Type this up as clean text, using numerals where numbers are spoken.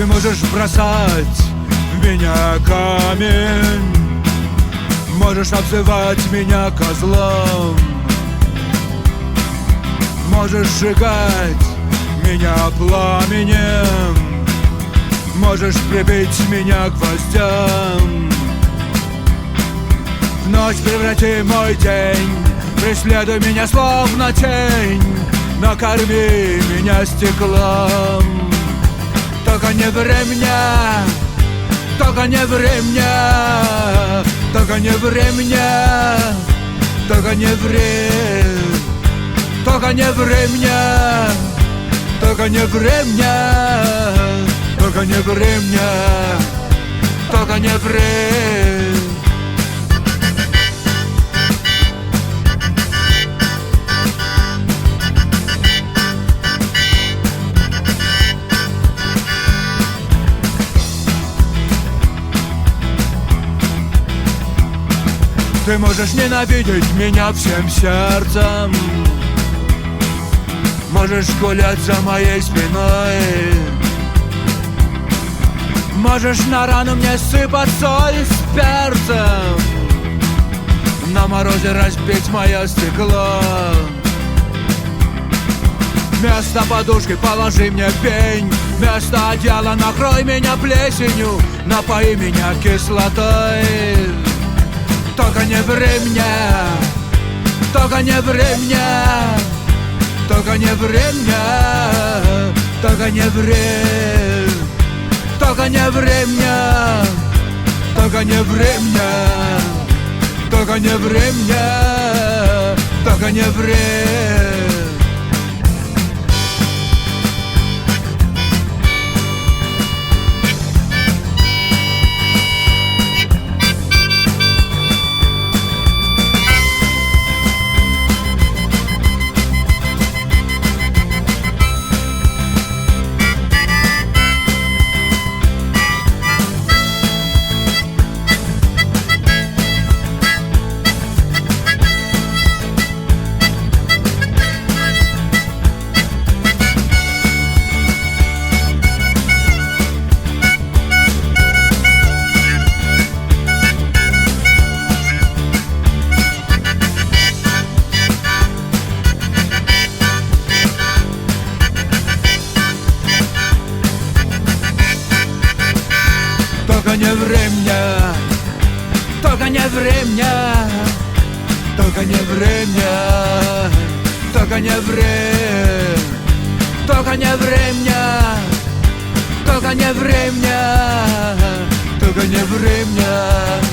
Ты можешь бросать в меня камень, можешь обзывать меня козлом, можешь сжигать меня пламенем, можешь прибить меня гвоздям. В ночь преврати мой день, преследуй меня словно тень, накорми меня стеклом. Только не время, только не время, только не время, только не время, только не время, только не время, только не время, только не время. Ты можешь ненавидеть меня всем сердцем, можешь гулять за моей спиной, можешь на рану мне сыпать соль с перцем, на морозе разбить мое стекло. Вместо подушки положи мне пень, вместо одеяла накрой меня плесенью, напои меня кислотой. Только не время, только не время, только не время, только не время, только не время, только не время, только не время, только не время. Только не время, только не время, только не время, только не время, только не время, только не время, только не время.